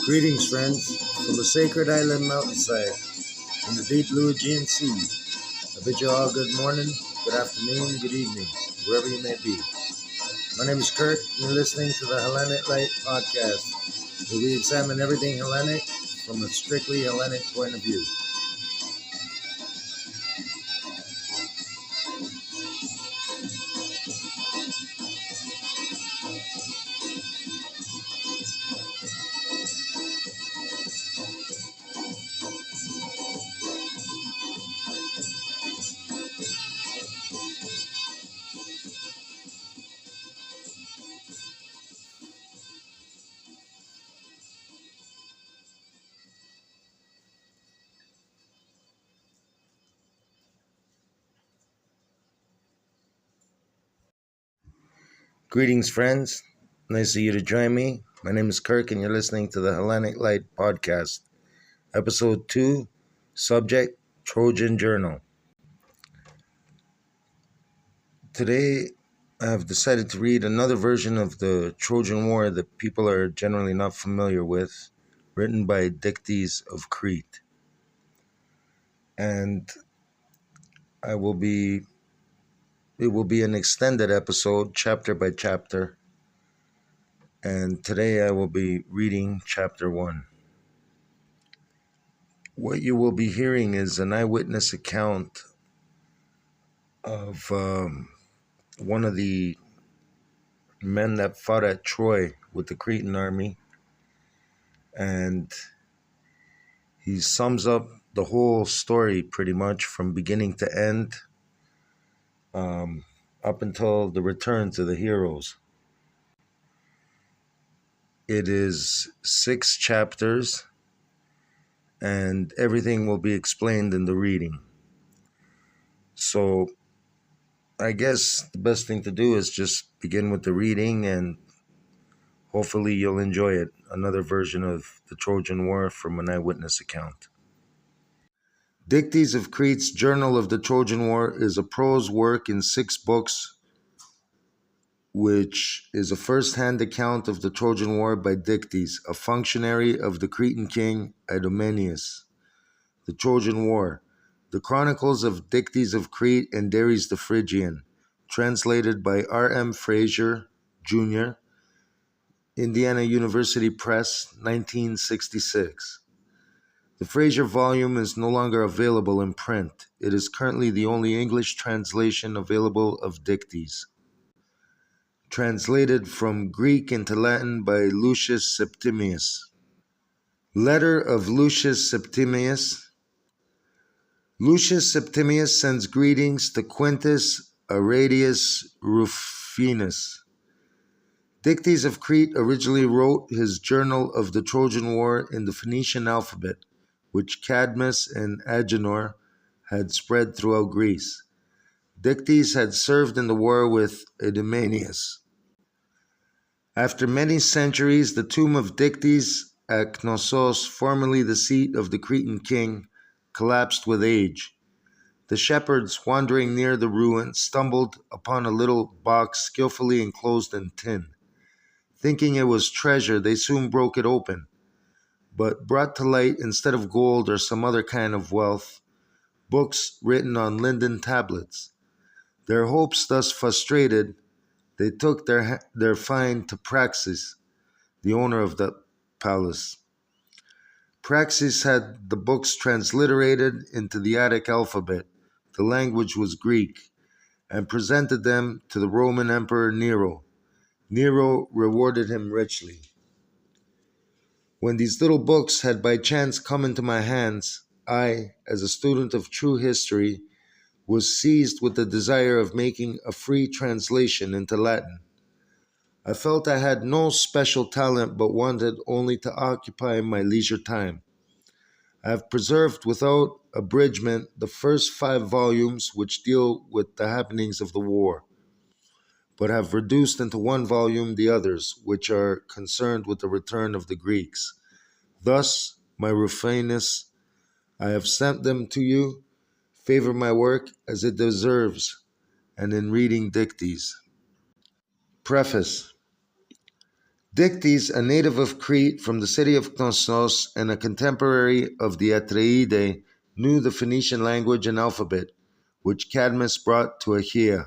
Greetings, friends, from the sacred island mountainside in the deep blue Aegean Sea. I bid you all good morning, good afternoon, good evening, wherever you may be. My name is Kurt, and you're listening to the Hellenic Light podcast, where we examine everything Hellenic from a strictly Hellenic point of view. Greetings, friends. Nice of you to join me. My name is Kirk, and you're listening to the Hellenic Light podcast, episode 2, subject Trojan Journal. Today, I've decided to read another version of the Trojan War that people are generally not familiar with, written by Dictys of Crete. And it will be an extended episode, chapter by chapter. And today I will be reading chapter 1. What you will be hearing is an eyewitness account of one of the men that fought at Troy with the Cretan army. And he sums up the whole story pretty much from beginning to end, up until the return to the heroes. It is 6 chapters, and everything will be explained in the reading. So I guess the best thing to do is just begin with the reading, and hopefully you'll enjoy it. Another version of the Trojan War from an eyewitness account. Dictys of Crete's Journal of the Trojan War is a prose work in 6 books, which is a first-hand account of the Trojan War by Dictys, a functionary of the Cretan king Idomeneus. The Trojan War, the Chronicles of Dictys of Crete and Darius the Phrygian, translated by R.M. Fraser, Jr., Indiana University Press, 1966. The Fraser volume is no longer available in print. It is currently the only English translation available of Dictys. Translated from Greek into Latin by Lucius Septimius. Letter of Lucius Septimius. Lucius Septimius sends greetings to Quintus Arradius Rufinus. Dictys of Crete originally wrote his Journal of the Trojan War in the Phoenician alphabet, which Cadmus and Agenor had spread throughout Greece. Dictys had served in the war with Idomeneus. After many centuries, the tomb of Dictys at Knossos, formerly the seat of the Cretan king, collapsed with age. The shepherds wandering near the ruin stumbled upon a little box skillfully enclosed in tin. Thinking it was treasure, they soon broke it open, but brought to light, instead of gold or some other kind of wealth, books written on linden tablets. Their hopes thus frustrated, they took their find to Praxis, the owner of the palace. Praxis had the books transliterated into the Attic alphabet. The language was Greek, and presented them to the Roman Emperor Nero. Nero rewarded him richly. When these little books had by chance come into my hands, I, as a student of true history, was seized with the desire of making a free translation into Latin. I felt I had no special talent, but wanted only to occupy my leisure time. I have preserved without abridgment the first 5 volumes which deal with the happenings of the war, but have reduced into 1 volume the others, which are concerned with the return of the Greeks. Thus, my Rufinus, I have sent them to you. Favor my work as it deserves, and in reading Dictys. Preface. Dictys, a native of Crete from the city of Knossos and a contemporary of the Atreidae, knew the Phoenician language and alphabet, which Cadmus brought to Achaea.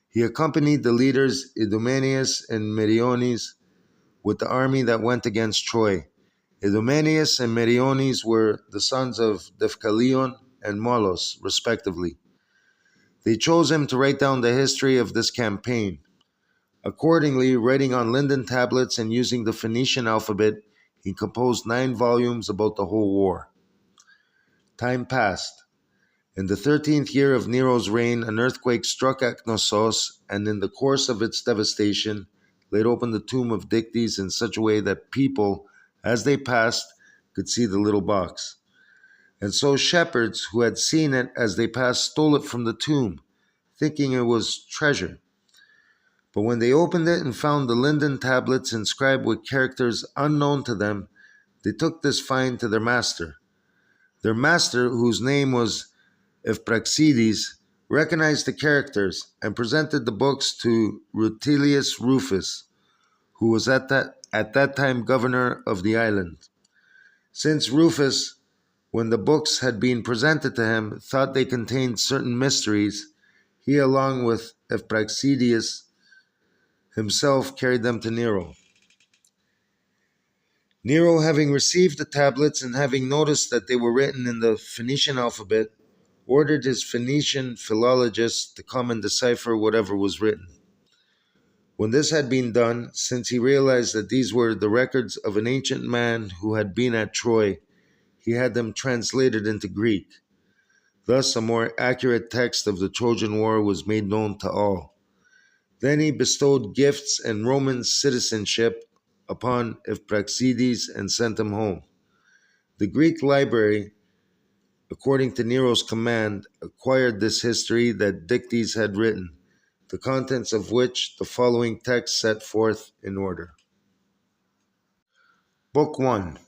He accompanied the leaders Idomeneus and Meriones with the army that went against Troy. Idomeneus and Meriones were the sons of Deucalion and Molos, respectively. They chose him to write down the history of this campaign. Accordingly, writing on linden tablets and using the Phoenician alphabet, he composed 9 volumes about the whole war. Time passed. In the 13th year of Nero's reign, an earthquake struck at Knossos, and in the course of its devastation, laid open the tomb of Dictys in such a way that people, as they passed, could see the little box. And so shepherds who had seen it as they passed stole it from the tomb, thinking it was treasure. But when they opened it and found the linden tablets inscribed with characters unknown to them, they took this find to their master. Their master, whose name was Eppraxides, recognized the characters and presented the books to Rutilius Rufus, who was at that time governor of the island. Since Rufus, when the books had been presented to him, thought they contained certain mysteries, he, along with Eppraxides, himself carried them to Nero. Nero, having received the tablets and having noticed that they were written in the Phoenician alphabet, ordered his Phoenician philologists to come and decipher whatever was written. When this had been done, since he realized that these were the records of an ancient man who had been at Troy, he had them translated into Greek. Thus, a more accurate text of the Trojan War was made known to all. Then he bestowed gifts and Roman citizenship upon Eppraxides and sent him home. The Greek library, according to Nero's command, acquired this history that Dictys had written, the contents of which the following text set forth in order. Book 1.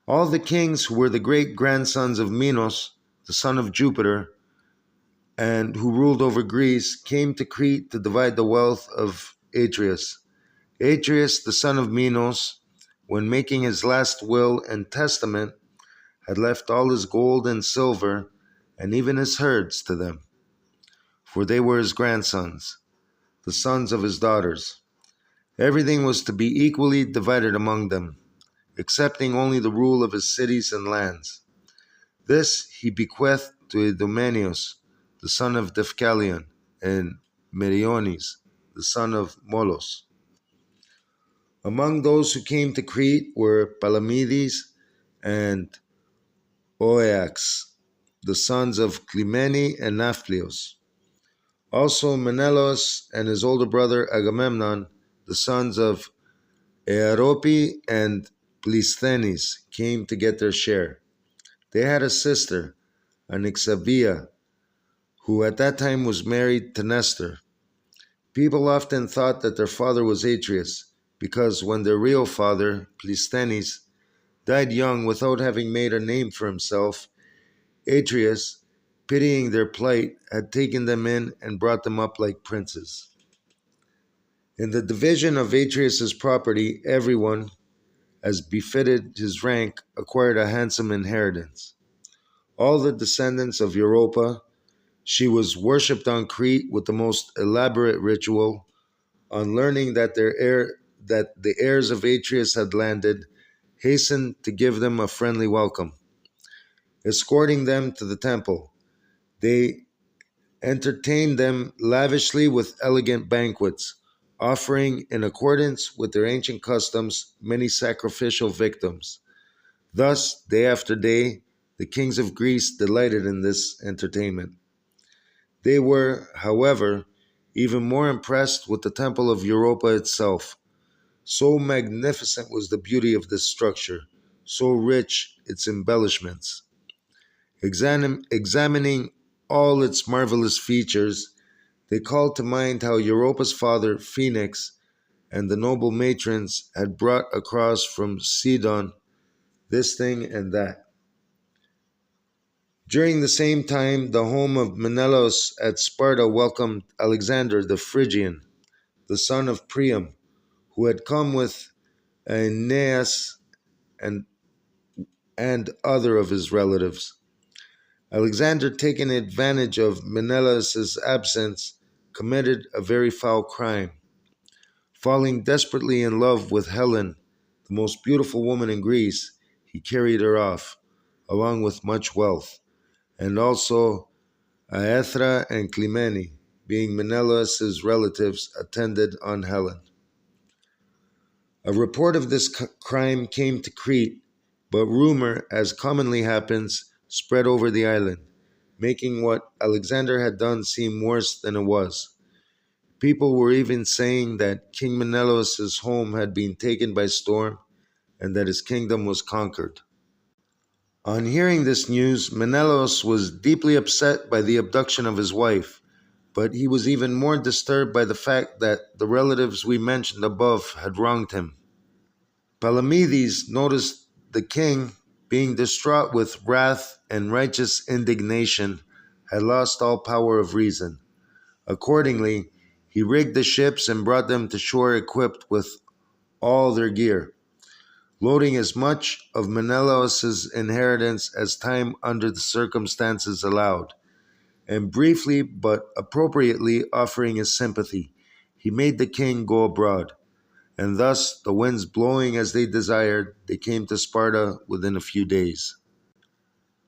All the kings who were the great-grandsons of Minos, the son of Jupiter, and who ruled over Greece, came to Crete to divide the wealth of Atreus. Atreus, the son of Minos, when making his last will and testament, had left all his gold and silver, and even his herds to them, for they were his grandsons, the sons of his daughters. Everything was to be equally divided among them, excepting only the rule of his cities and lands. This he bequeathed to Idomeneus, the son of Deucalion, and Meriones, the son of Molos. Among those who came to Crete were Palamedes and Oeax, the sons of Clymene and Naphlios. Also Menelaus and his older brother Agamemnon, the sons of Aerope and Plisthenes, came to get their share. They had a sister, Onyxavia, who at that time was married to Nestor. People often thought that their father was Atreus, because when their real father, Plisthenes, died young without having made a name for himself, Atreus, pitying their plight, had taken them in and brought them up like princes. In the division of Atreus's property, everyone, as befitted his rank, acquired a handsome inheritance. All the descendants of Europa, she was worshipped on Crete with the most elaborate ritual. On learning that the heirs of Atreus had landed, hastened to give them a friendly welcome. Escorting them to the temple, they entertained them lavishly with elegant banquets, offering, in accordance with their ancient customs, many sacrificial victims. Thus, day after day, the kings of Greece delighted in this entertainment. They were, however, even more impressed with the temple of Europa itself. So magnificent was the beauty of this structure, so rich its embellishments. Examining all its marvelous features, they called to mind how Europa's father, Phoenix, and the noble matrons had brought across from Sidon this thing and that. During the same time, the home of Menelaus at Sparta welcomed Alexander the Phrygian, the son of Priam, who had come with Aeneas and other of his relatives. Alexander, taking advantage of Menelaus's absence, committed a very foul crime. Falling desperately in love with Helen, the most beautiful woman in Greece, he carried her off, along with much wealth, and also Aethra and Clymene, being Menelaus's relatives, attended on Helen. A report of this crime came to Crete, but rumor, as commonly happens, spread over the island, making what Alexander had done seem worse than it was. People were even saying that King Menelaus's home had been taken by storm and that his kingdom was conquered. On hearing this news, Menelaus was deeply upset by the abduction of his wife, but he was even more disturbed by the fact that the relatives we mentioned above had wronged him. Palamedes noticed the king, being distraught with wrath and righteous indignation, had lost all power of reason. Accordingly, he rigged the ships and brought them to shore equipped with all their gear, loading as much of Menelaus's inheritance as time under the circumstances allowed, and briefly but appropriately offering his sympathy, he made the king go abroad. And thus, the winds blowing as they desired, they came to Sparta within a few days.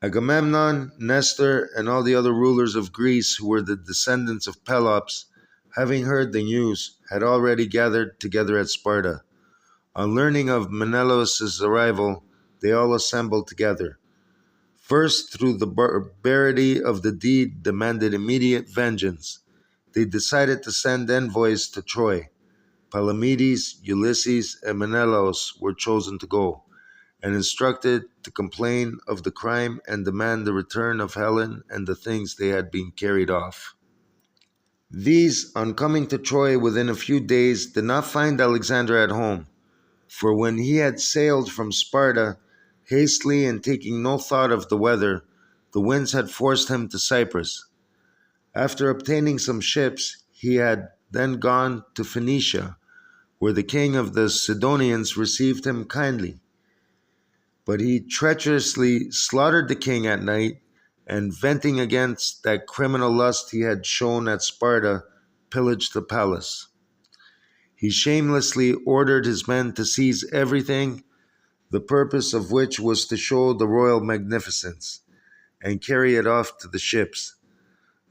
Agamemnon, Nestor, and all the other rulers of Greece who were the descendants of Pelops, having heard the news, had already gathered together at Sparta. On learning of Menelaus's arrival, they all assembled together. First, through the barbarity of the deed, demanded immediate vengeance. They decided to send envoys to Troy. Palamedes, Ulysses, and Menelaus were chosen to go, and instructed to complain of the crime and demand the return of Helen and the things they had been carried off. These, on coming to Troy within a few days, did not find Alexander at home, for when he had sailed from Sparta, hastily and taking no thought of the weather, the winds had forced him to Cyprus. After obtaining some ships, he had then gone to Phoenicia, where the king of the Sidonians received him kindly. But he treacherously slaughtered the king at night, and venting against that criminal lust he had shown at Sparta, pillaged the palace. He shamelessly ordered his men to seize everything, the purpose of which was to show the royal magnificence, and carry it off to the ships.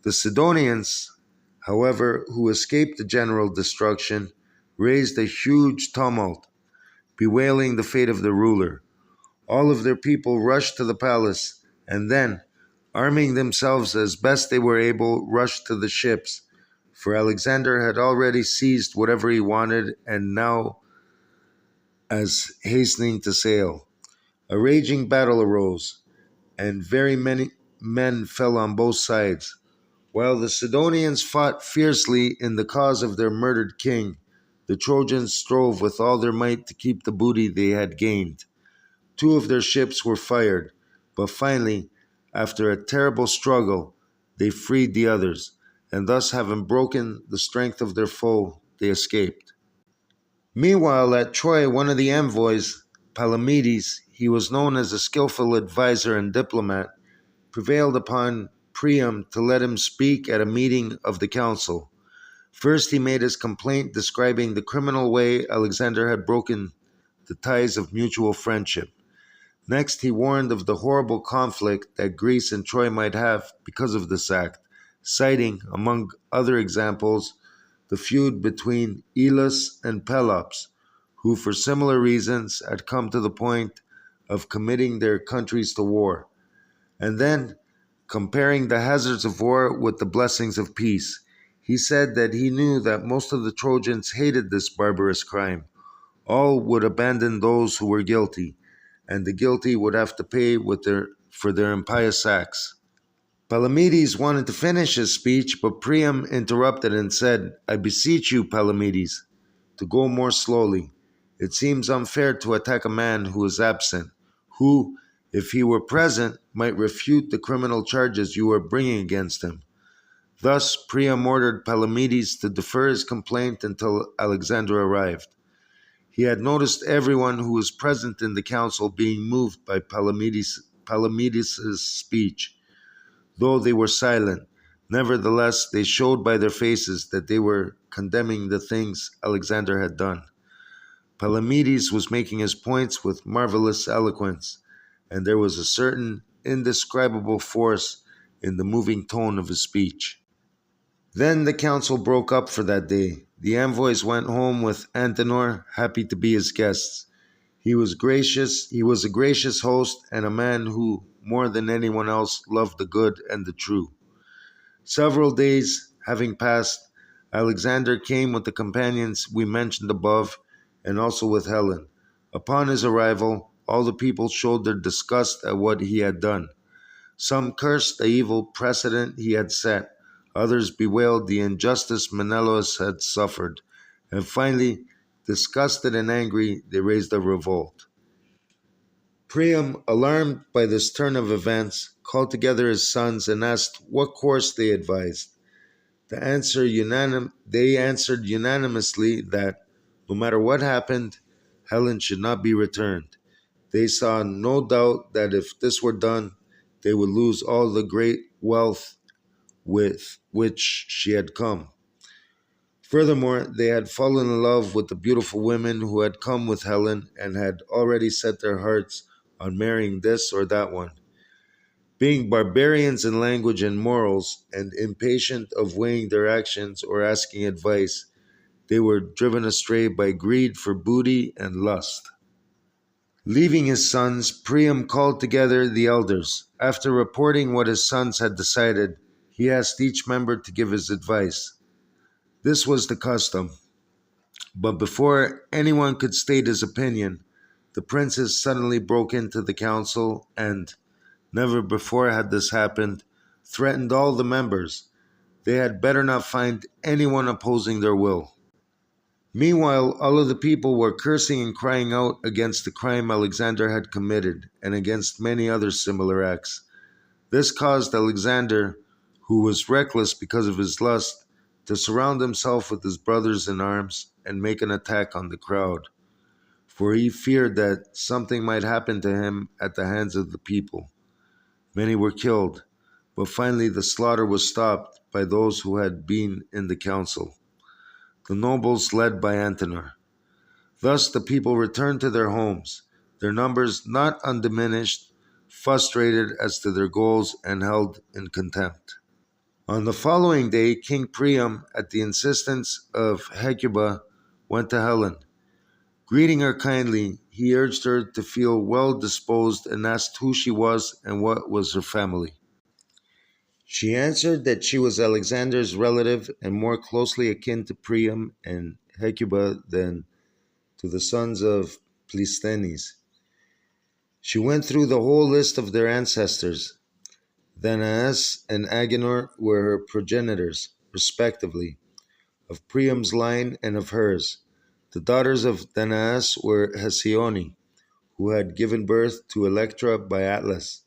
The Sidonians, however, who escaped the general destruction, raised a huge tumult, bewailing the fate of their ruler. All of their people rushed to the palace, and then, arming themselves as best they were able, rushed to the ships, for Alexander had already seized whatever he wanted and now as hastening to sail. A raging battle arose, and very many men fell on both sides. While the Sidonians fought fiercely in the cause of their murdered king, the Trojans strove with all their might to keep the booty they had gained. 2 of their ships were fired, but finally, after a terrible struggle, they freed the others, and thus having broken the strength of their foe, they escaped. Meanwhile, at Troy, one of the envoys, Palamedes, he was known as a skillful adviser and diplomat, prevailed upon Priam to let him speak at a meeting of the council. First, he made his complaint describing the criminal way Alexander had broken the ties of mutual friendship. Next, he warned of the horrible conflict that Greece and Troy might have because of this act, citing, among other examples, the feud between Elis and Pelops, who for similar reasons had come to the point of committing their countries to war. And then, comparing the hazards of war with the blessings of peace, he said that he knew that most of the Trojans hated this barbarous crime. All would abandon those who were guilty, and the guilty would have to pay for their impious acts. Palamedes wanted to finish his speech, but Priam interrupted and said, "I beseech you, Palamedes, to go more slowly. It seems unfair to attack a man who is absent, who, if he were present, might refute the criminal charges you are bringing against him." Thus, Priam ordered Palamedes to defer his complaint until Alexander arrived. He had noticed everyone who was present in the council being moved by Palamedes' speech. Though they were silent, nevertheless they showed by their faces that they were condemning the things Alexander had done. Palamedes was making his points with marvelous eloquence, and there was a certain indescribable force in the moving tone of his speech. Then the council broke up for that day. The envoys went home with Antenor, happy to be his guests. He was a gracious host, and a man who, more than anyone else, loved the good and the true. Several days having passed, Alexander came with the companions we mentioned above, and also with Helen. Upon his arrival, all the people showed their disgust at what he had done. Some cursed the evil precedent he had set, others bewailed the injustice Menelaus had suffered, and finally, disgusted and angry, they raised a revolt. Priam, alarmed by this turn of events, called together his sons and asked what course they advised. They answered unanimously that, no matter what happened, Helen should not be returned. They saw no doubt that if this were done, they would lose all the great wealth with which she had come. Furthermore, they had fallen in love with the beautiful women who had come with Helen and had already set their hearts on marrying this or that one. Being barbarians in language and morals, and impatient of weighing their actions or asking advice, they were driven astray by greed for booty and lust. Leaving his sons, Priam called together the elders. After reporting what his sons had decided, he asked each member to give his advice. This was the custom. But before anyone could state his opinion, the princes suddenly broke into the council and, never before had this happened, threatened all the members. They had better not find anyone opposing their will. Meanwhile, all of the people were cursing and crying out against the crime Alexander had committed and against many other similar acts. This caused Alexander, who was reckless because of his lust, to surround himself with his brothers in arms and make an attack on the crowd, for he feared that something might happen to him at the hands of the people. Many were killed, but finally the slaughter was stopped by those who had been in the council, the nobles led by Antenor. Thus the people returned to their homes, their numbers not undiminished, frustrated as to their goals and held in contempt. On the following day, King Priam, at the insistence of Hecuba, went to Helen. Greeting her kindly, he urged her to feel well disposed and asked who she was and what was her family. She answered that she was Alexander's relative and more closely akin to Priam and Hecuba than to the sons of Pleisthenes. She went through the whole list of their ancestors. Danaus and Agenor were her progenitors, respectively, of Priam's line and of hers. The daughters of Danaus were Hesione, who had given birth to Electra by Atlas.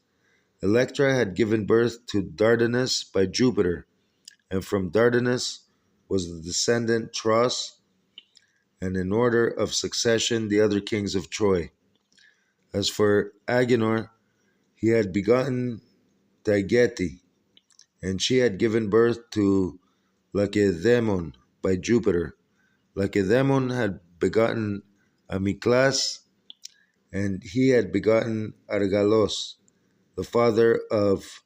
Electra had given birth to Dardanus by Jupiter, and from Dardanus was the descendant Tros, and in order of succession the other kings of Troy. As for Agenor, he had begotten Taigete, and she had given birth to Lacedaemon by Jupiter. Lacedaemon had begotten Amyclas, and he had begotten Argalos, the father of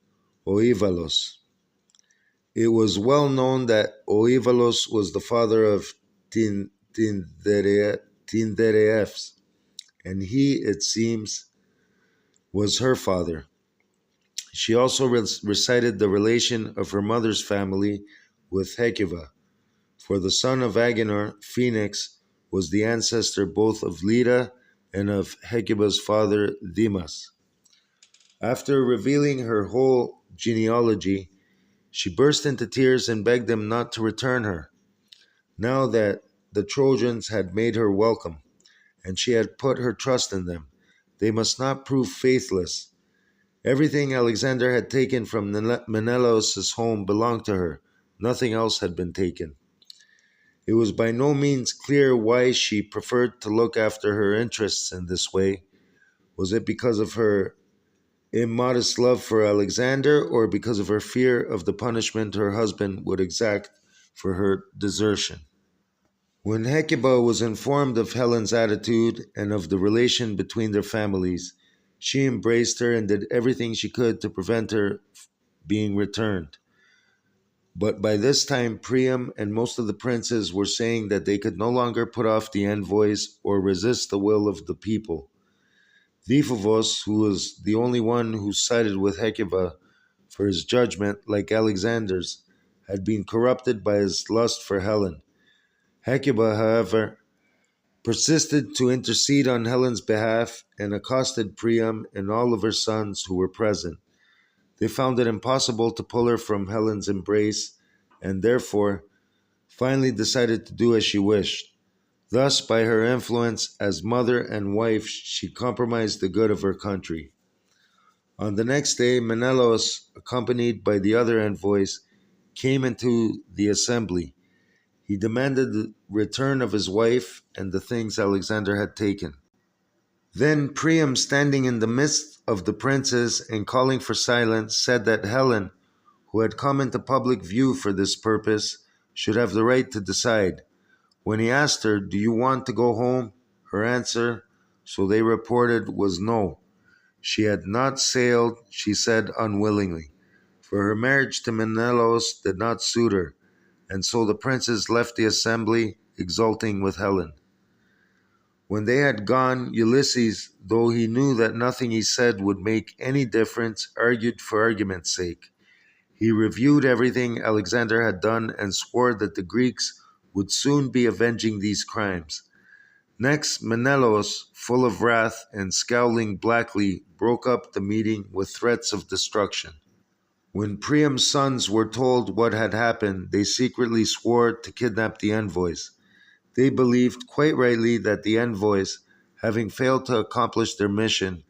Oivalos. It was well known that Oivalos was the father of Tyndareus, and he, it seems, was her father. She also recited the relation of her mother's family with Hecuba, for the son of Agenor, Phoenix, was the ancestor both of Leda and of Hecuba's father, Demas. After revealing her whole genealogy, she burst into tears and begged them not to return her, now that the Trojans had made her welcome, and she had put her trust in them. They must not prove faithless. Everything Alexander had taken from Menelaus' home belonged to her. Nothing else had been taken. It was by no means clear why she preferred to look after her interests in this way. Was it because of her immodest love for Alexander, or because of her fear of the punishment her husband would exact for her desertion? When Hecuba was informed of Helen's attitude and of the relation between their families, she embraced her and did everything she could to prevent her being returned. But by this time, Priam and most of the princes were saying that they could no longer put off the envoys or resist the will of the people. Deiphobos, who was the only one who sided with Hecuba for his judgment, like Alexander's, had been corrupted by his lust for Helen. Hecuba, however, persisted to intercede on Helen's behalf and accosted Priam and all of her sons who were present. They found it impossible to pull her from Helen's embrace and therefore finally decided to do as she wished. Thus, by her influence as mother and wife, she compromised the good of her country. On the next day, Menelaus, accompanied by the other envoys, came into the assembly. He demanded the return of his wife and the things Alexander had taken. Then Priam, standing in the midst of the princes and calling for silence, said that Helen, who had come into public view for this purpose, should have the right to decide. When he asked her, "Do you want to go home?" her answer, so they reported, was no. She had not sailed, she said unwillingly, for her marriage to Menelaus did not suit her, and so the princes left the assembly, exulting with Helen. When they had gone, Ulysses, though he knew that nothing he said would make any difference, argued for argument's sake. He reviewed everything Alexander had done and swore that the Greeks would soon be avenging these crimes. Next, Menelaus, full of wrath and scowling blackly, broke up the meeting with threats of destruction. When Priam's sons were told what had happened, they secretly swore to kidnap the envoys. They believed, quite rightly, that the envoys, having failed to accomplish their mission,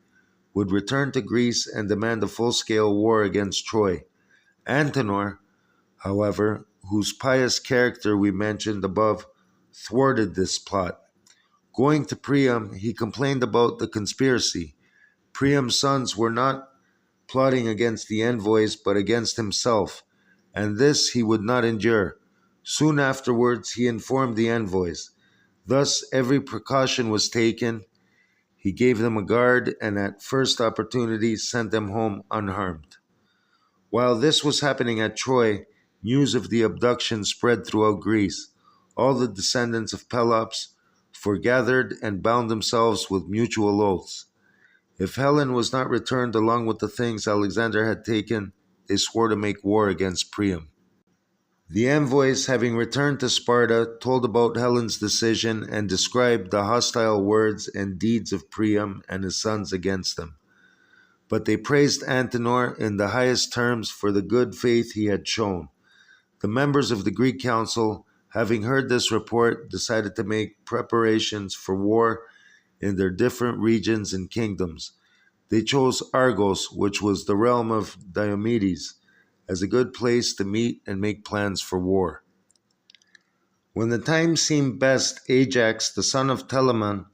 would return to Greece and demand a full-scale war against Troy. Antenor, however, whose pious character we mentioned above, thwarted this plot. Going to Priam, he complained about the conspiracy. Priam's sons were not plotting against the envoys, but against himself, and this he would not endure. Soon afterwards, he informed the envoys. Thus, every precaution was taken. He gave them a guard, and at first opportunity sent them home unharmed. While this was happening at Troy, news of the abduction spread throughout Greece. All the descendants of Pelops foregathered and bound themselves with mutual oaths. If Helen was not returned along with the things Alexander had taken, they swore to make war against Priam. The envoys, having returned to Sparta, told about Helen's decision and described the hostile words and deeds of Priam and his sons against them. But they praised Antenor in the highest terms for the good faith he had shown. The members of the Greek council, having heard this report, decided to make preparations for war in their different regions and kingdoms. They chose Argos, which was the realm of Diomedes, as a good place to meet and make plans for war. When the time seemed best, Ajax, the son of Telamon,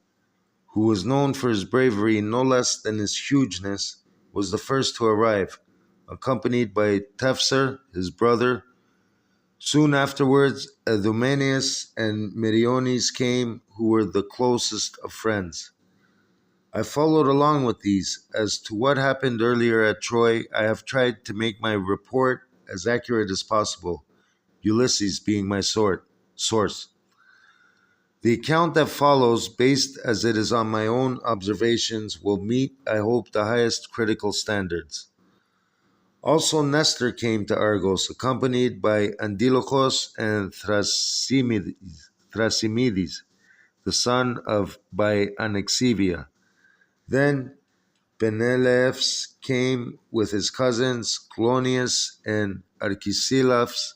who was known for his bravery no less than his hugeness, was the first to arrive, accompanied by Teucer, his brother. Soon afterwards, Idomeneus and Meriones came, who were the closest of friends. I followed along with these. As to what happened earlier at Troy, I have tried to make my report as accurate as possible, Ulysses being my source. The account that follows, based as it is on my own observations, will meet, I hope, the highest critical standards. Also Nestor came to Argos, accompanied by Antilochus and Thrasymedes, the son of Anexivia. Then Peneleus came with his cousins Clonius and Archesilaus,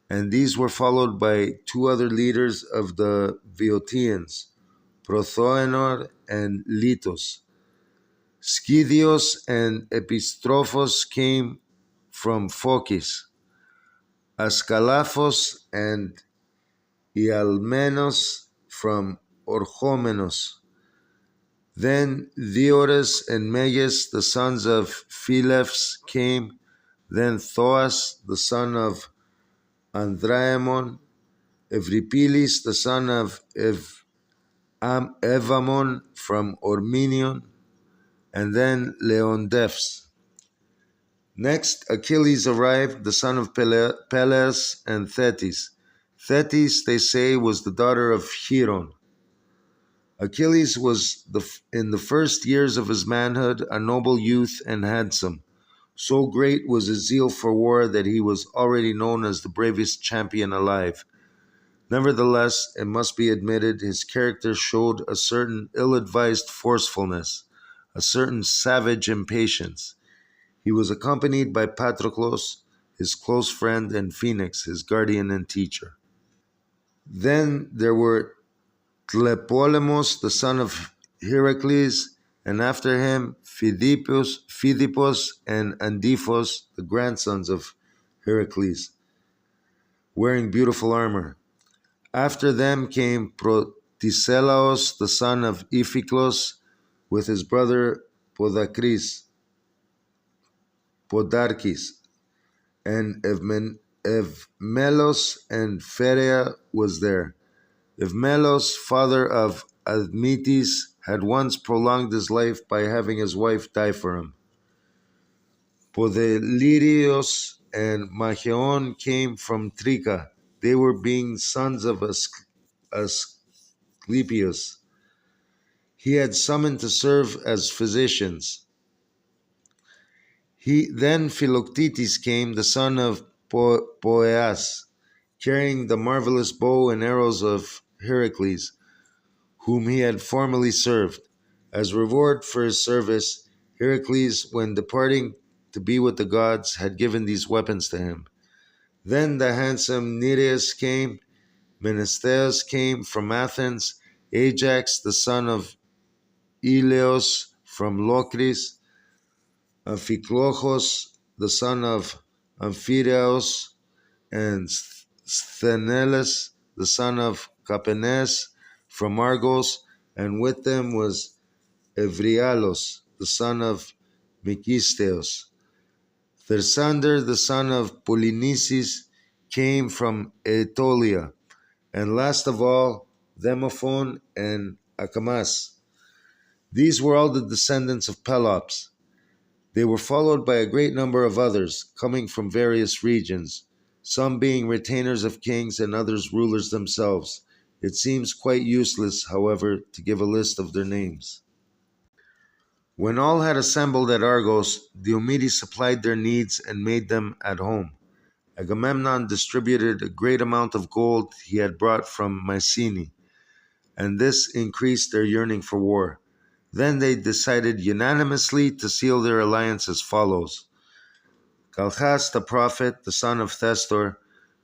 and these were followed by two other leaders of the Boeotians, Prothoenor and Litos. Scythios and Epistrophos came from Phocis. Ascalaphos and Ialmenos from Orchomenos. Then Diores and Meges, the sons of Philephs, came. Then Thoas, the son of Andraemon, Evripilis, the son of Evamon from Ormenion, and then Leondephs. Next, Achilles arrived, the son of Peleus and Thetis. Thetis, they say, was the daughter of Chiron. Achilles was in the first years of his manhood a noble youth and handsome. So great was his zeal for war that he was already known as the bravest champion alive. Nevertheless, it must be admitted, his character showed a certain ill-advised forcefulness, a certain savage impatience. He was accompanied by Patroclus, his close friend, and Phoenix, his guardian and teacher. Then there were Tlepolemos, the son of Heracles, and after him Phidipus and Andiphos, the grandsons of Heracles, wearing beautiful armor. After them came Protesilaos, the son of Iphiclos, with his brother Podarches, and Evmelos and Pherea was there. Evmelos, father of Admetus, had once prolonged his life by having his wife die for him. Podelirios and Machaon came from Trica. They were being sons of Asclepius. He had summoned to serve as physicians. Then Philoctetes came, the son of Poeas, carrying the marvelous bow and arrows of Heracles, whom he had formerly served. As reward for his service, Heracles, when departing to be with the gods, had given these weapons to him. Then the handsome Nereus came, Menestheus came from Athens, Ajax, the son of Eleos from Locris, Amphiclochos, the son of Amphireos, and Sthenelus, the son of Capenes, from Argos, and with them was Evrialos, the son of Megisteos. Thersander, the son of Polynices, came from Aetolia, and last of all, Demophon and Acamas. These were all the descendants of Pelops. They were followed by a great number of others, coming from various regions, some being retainers of kings and others rulers themselves. It seems quite useless, however, to give a list of their names. When all had assembled at Argos, Diomedes supplied their needs and made them at home. Agamemnon distributed a great amount of gold he had brought from Mycenae, and this increased their yearning for war. Then they decided unanimously to seal their alliance as follows. Calchas the prophet, the son of Thestor,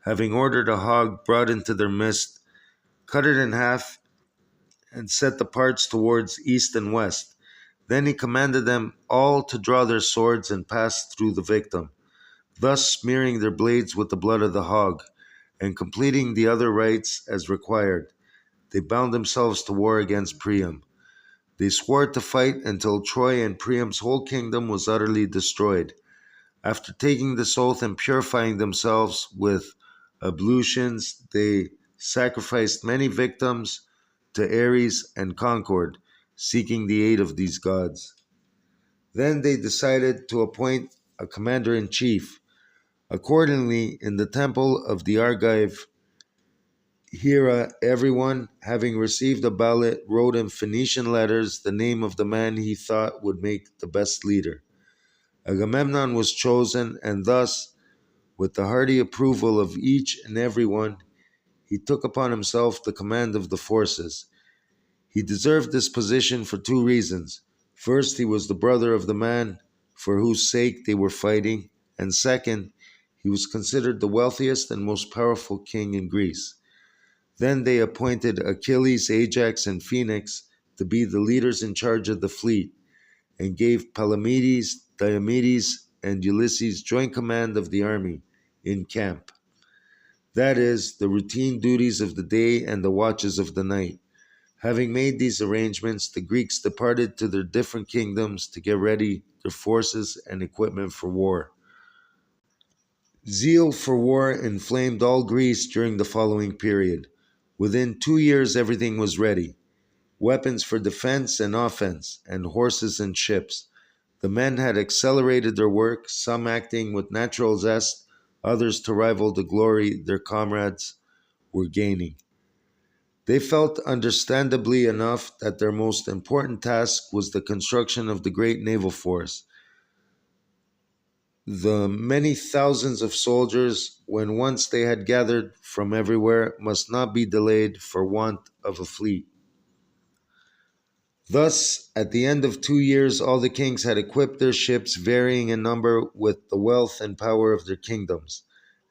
having ordered a hog brought into their midst, cut it in half and set the parts towards east and west. Then he commanded them all to draw their swords and pass through the victim, thus smearing their blades with the blood of the hog, and completing the other rites as required. They bound themselves to war against Priam. They swore to fight until Troy and Priam's whole kingdom was utterly destroyed. After taking this oath and purifying themselves with ablutions, they sacrificed many victims to Ares and Concord, seeking the aid of these gods. Then they decided to appoint a commander-in-chief. Accordingly, in the temple of the Argive Hera, everyone, having received a ballot, wrote in Phoenician letters the name of the man he thought would make the best leader. Agamemnon was chosen, and thus, with the hearty approval of each and every one, he took upon himself the command of the forces. He deserved this position for two reasons. First, he was the brother of the man for whose sake they were fighting, and second, he was considered the wealthiest and most powerful king in Greece. Then they appointed Achilles, Ajax, and Phoenix to be the leaders in charge of the fleet, and gave Palamedes, Diomedes, and Ulysses joint command of the army in camp. that is, the routine duties of the day and the watches of the night. Having made these arrangements, the Greeks departed to their different kingdoms to get ready their forces and equipment for war. Zeal for war inflamed all Greece during the following period. Within 2 years, everything was ready: weapons for defense and offense, and horses and ships. The men had accelerated their work, some acting with natural zest, others to rival the glory their comrades were gaining. They felt understandably enough that their most important task was the construction of the great naval force. The many thousands of soldiers, when once they had gathered from everywhere, must not be delayed for want of a fleet. Thus, at the end of 2 years, all the kings had equipped their ships, varying in number with the wealth and power of their kingdoms,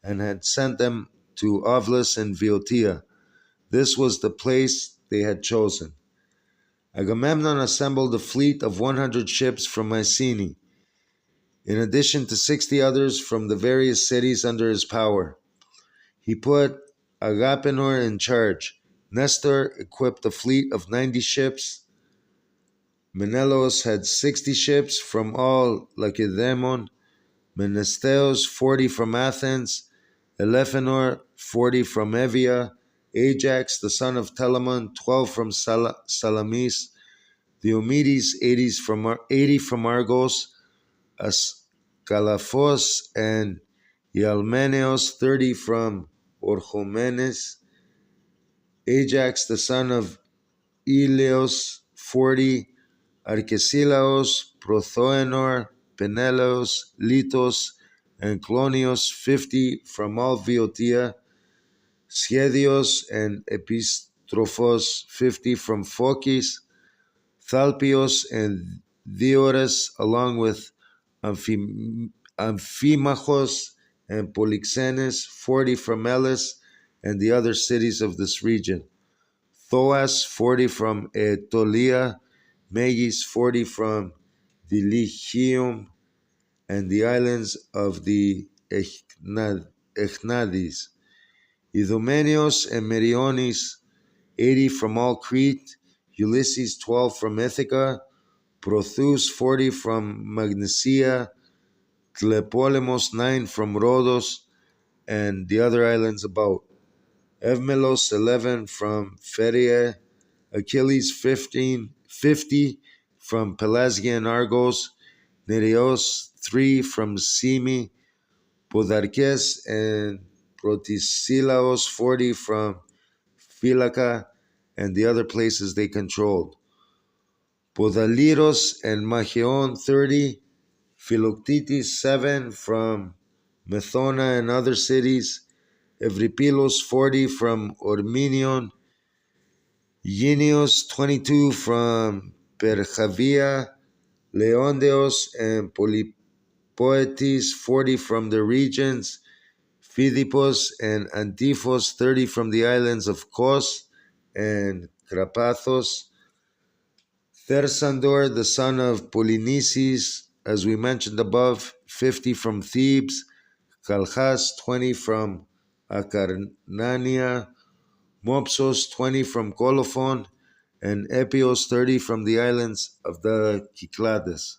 and had sent them to Aulis and Boeotia. This was the place they had chosen. Agamemnon assembled a fleet of 100 ships from Mycenae, in addition to 60 others from the various cities under his power. He put Agapenor in charge. Nestor equipped a fleet of 90 ships. Menelaus had 60 ships from all Lacedaemon. Menesteus 40 from Athens. Elephenor 40 from Evia. Ajax, the son of Telamon, 12 from Salamis. Diomedes 80 from Argos. Ascalaphos and Ialmeneus 30 from Orchomenes. Ajax, the son of Ilios, 40. Archesilaos, Prothoenor, Peneleos, Litos, and Clonios, 50 from all Boeotia. Schedios and Epistrophos, 50 from Phocis. Thalpios and Diores, along with Amphimachos and Polyxenes, 40 from Elis and the other cities of this region. Thoas, 40 from Aetolia. Megis, 40 from Dilichium and the islands of the Echnades. Idomeneus and Meriones, 80 from all Crete. Ulysses, 12 from Ithaca. Prothous, 40 from Magnesia. Tlepolemos, 9 from Rhodos and the other islands about. Evmelos, 11 from Pheria. Achilles, 50 from Pelasgia and Argos. Nereos, 3 from Simi. Podarches and Protesilaos, 40 from Phylacca and the other places they controlled. Podaliros and Machaon, 30. Philoctetes, 7 from Methona and other cities. Evripilos, 40 from Ormenion. Genios, 22 from Perchavia. Leondeos and Polypoetes, 40 from the regions. Philippos and Antiphos, 30 from the islands of Kos and Krapathos. Thersandor, the son of Polynices, as we mentioned above, 50 from Thebes. Calchas, 20 from Acarnania. Mopsos, 20 from Colophon, and Epios, 30 from the islands of the Cyclades.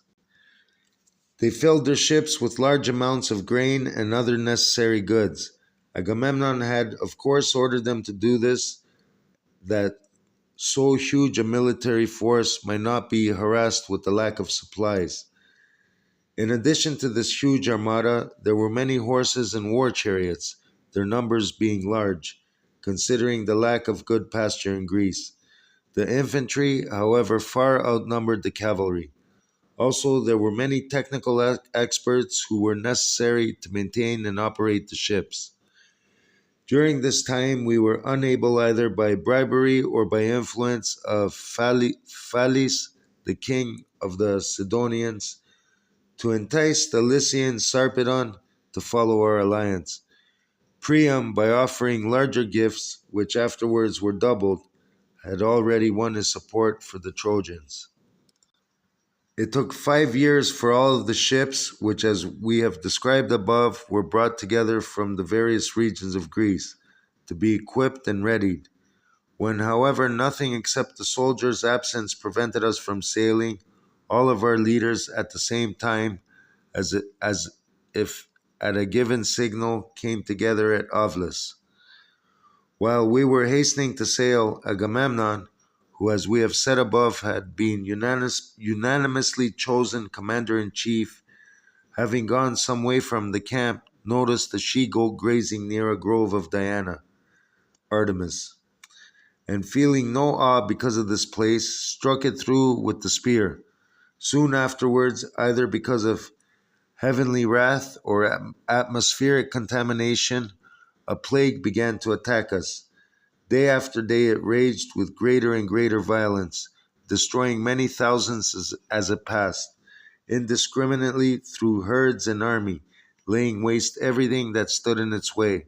They filled their ships with large amounts of grain and other necessary goods. Agamemnon had, of course, ordered them to do this, that so huge a military force might not be harassed with the lack of supplies. In addition to this huge armada, there were many horses and war chariots, their numbers being large, considering the lack of good pasture in Greece. The infantry, however, far outnumbered the cavalry. Also, there were many technical experts who were necessary to maintain and operate the ships. During this time, we were unable, either by bribery or by influence of Phallis, the king of the Sidonians, to entice the Lycian Sarpedon to follow our alliance. Priam, by offering larger gifts, which afterwards were doubled, had already won his support for the Trojans. It took 5 years for all of the ships, which, as we have described above, were brought together from the various regions of Greece, to be equipped and readied. When, however, nothing except the soldiers' absence prevented us from sailing, all of our leaders at the same time, as if at a given signal, came together at Aulis. While we were hastening to sail, Agamemnon, who, as we have said above, had been unanimously chosen commander-in-chief, having gone some way from the camp, noticed a she-goat grazing near a grove of Diana, Artemis, and feeling no awe because of this place, struck it through with the spear. Soon afterwards, either because of heavenly wrath or atmospheric contamination, a plague began to attack us. Day after day it raged with greater and greater violence, destroying many thousands as it passed, indiscriminately through herds and army, laying waste everything that stood in its way,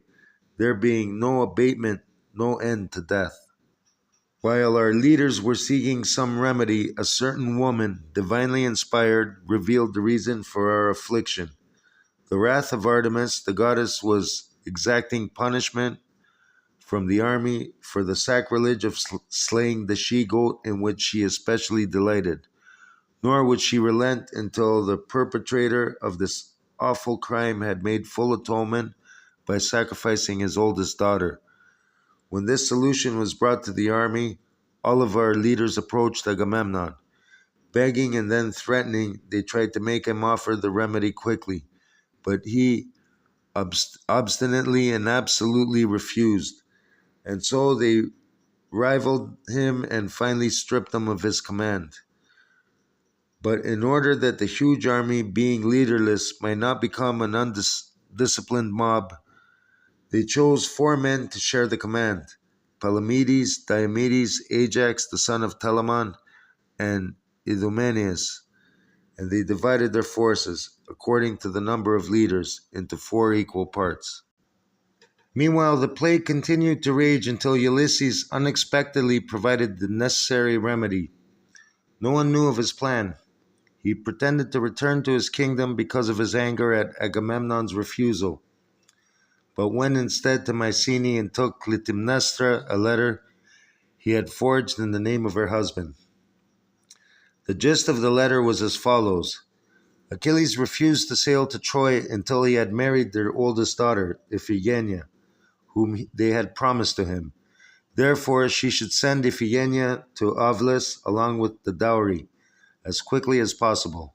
there being no abatement, no end to death. While our leaders were seeking some remedy, a certain woman, divinely inspired, revealed the reason for our affliction. The wrath of Artemis, the goddess, was exacting punishment from the army for the sacrilege of slaying the she-goat, in which she especially delighted. Nor would she relent until the perpetrator of this awful crime had made full atonement by sacrificing his oldest daughter. When this solution was brought to the army, all of our leaders approached Agamemnon. Begging and then threatening, they tried to make him offer the remedy quickly, but he obstinately and absolutely refused. And so they rivaled him and finally stripped him of his command. But in order that the huge army, being leaderless, might not become an undisciplined mob, they chose 4 men to share the command: Palamedes, Diomedes, Ajax, the son of Telamon, and Idomeneus. And they divided their forces, according to the number of leaders, into 4 equal parts. Meanwhile, the plague continued to rage until Ulysses unexpectedly provided the necessary remedy. No one knew of his plan. He pretended to return to his kingdom because of his anger at Agamemnon's refusal, but went instead to Mycenae and took Clytemnestra a letter he had forged in the name of her husband. The gist of the letter was as follows: Achilles refused to sail to Troy until he had married their oldest daughter, Iphigenia, whom they had promised to him. Therefore, she should send Iphigenia to Aulis along with the dowry, as quickly as possible.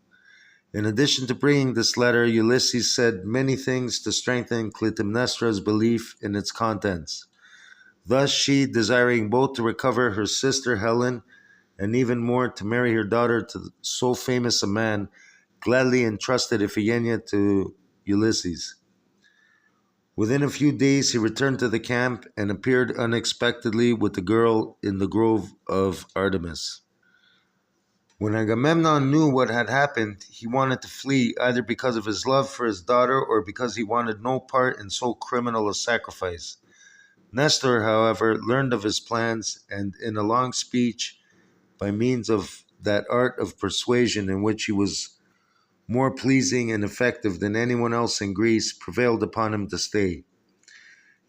In addition to bringing this letter, Ulysses said many things to strengthen Clytemnestra's belief in its contents. Thus she, desiring both to recover her sister Helen and even more to marry her daughter to so famous a man, gladly entrusted Iphigenia to Ulysses. Within a few days he returned to the camp and appeared unexpectedly with the girl in the grove of Artemis. When Agamemnon knew what had happened, he wanted to flee, either because of his love for his daughter or because he wanted no part in so criminal a sacrifice. Nestor, however, learned of his plans, and in a long speech, by means of that art of persuasion in which he was more pleasing and effective than anyone else in Greece, prevailed upon him to stay.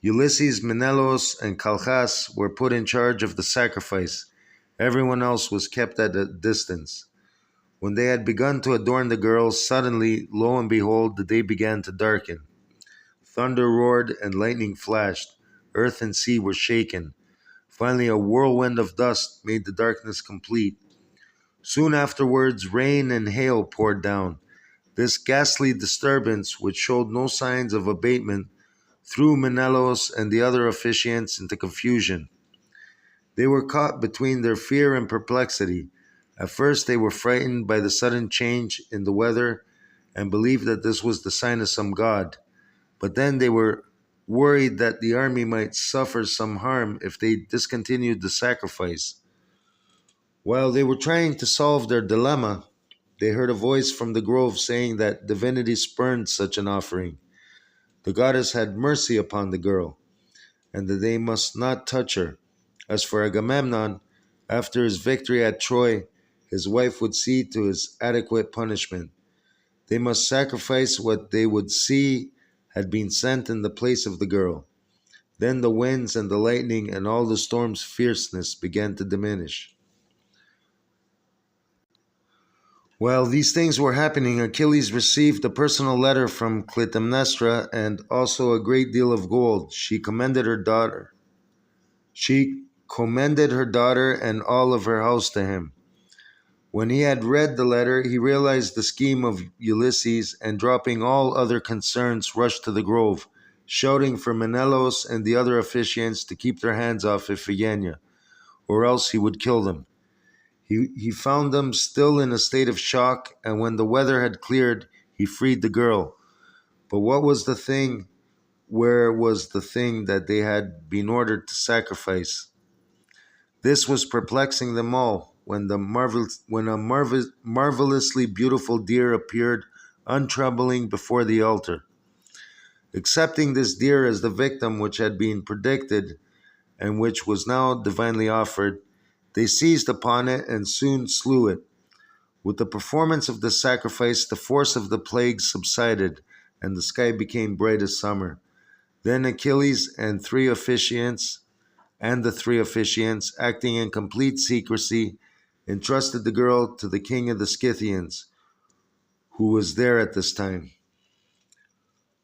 Ulysses, Menelaus, and Calchas were put in charge of the sacrifice. Everyone else was kept at a distance. When they had begun to adorn the girls, suddenly, lo and behold, the day began to darken. Thunder roared and lightning flashed. Earth and sea were shaken. Finally, a whirlwind of dust made the darkness complete. Soon afterwards, rain and hail poured down. This ghastly disturbance, which showed no signs of abatement, threw Menelaus and the other officiants into confusion. They were caught between their fear and perplexity. At first they were frightened by the sudden change in the weather and believed that this was the sign of some god. But then they were worried that the army might suffer some harm if they discontinued the sacrifice. While they were trying to solve their dilemma, they heard a voice from the grove saying that divinity spurned such an offering. The goddess had mercy upon the girl, and that they must not touch her. As for Agamemnon, after his victory at Troy, his wife would see to his adequate punishment. They must sacrifice what they would see had been sent in the place of the girl. Then the winds and the lightning and all the storm's fierceness began to diminish. While these things were happening, Achilles received a personal letter from Clytemnestra and also a great deal of gold. She commended her daughter and all of her house to him. When he had read the letter, he realized the scheme of Ulysses, and dropping all other concerns, rushed to the grove, shouting for Menelaus and the other officiants to keep their hands off Iphigenia, or else he would kill them. He found them still in a state of shock, and when the weather had cleared, he freed the girl. But what was the thing? Where was the thing that they had been ordered to sacrifice? This was perplexing them all when a marvelously beautiful deer appeared untroubling before the altar. Accepting this deer as the victim which had been predicted and which was now divinely offered, they seized upon it and soon slew it. With the performance of the sacrifice, the force of the plague subsided, and the sky became bright as summer. Then Achilles and the three officiants, acting in complete secrecy, entrusted the girl to the king of the Scythians, who was there at this time.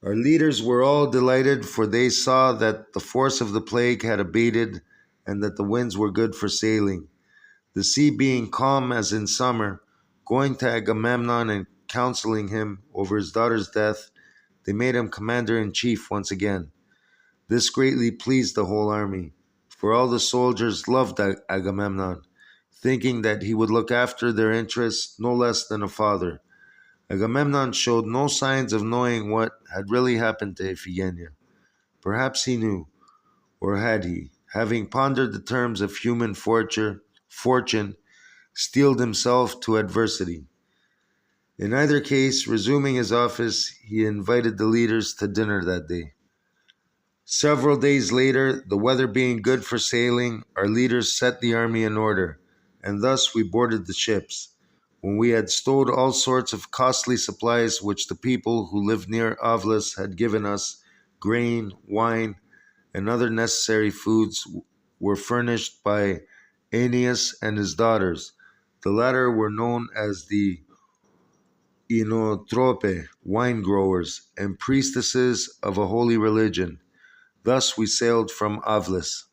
Our leaders were all delighted, for they saw that the force of the plague had abated and that the winds were good for sailing. The sea being calm as in summer, going to Agamemnon and counseling him over his daughter's death, they made him commander-in-chief once again. This greatly pleased the whole army, for all the soldiers loved Agamemnon, thinking that he would look after their interests no less than a father. Agamemnon showed no signs of knowing what had really happened to Iphigenia. Perhaps he knew, or had he, having pondered the terms of human fortune, steeled himself to adversity. In either case, resuming his office, he invited the leaders to dinner that day. Several days later, the weather being good for sailing, our leaders set the army in order, and thus we boarded the ships. When we had stowed all sorts of costly supplies which the people who lived near Aulis had given us, grain, wine, and other necessary foods were furnished by Aeneas and his daughters. The latter were known as the Inotrope, wine growers, and priestesses of a holy religion. Thus we sailed from Aulis.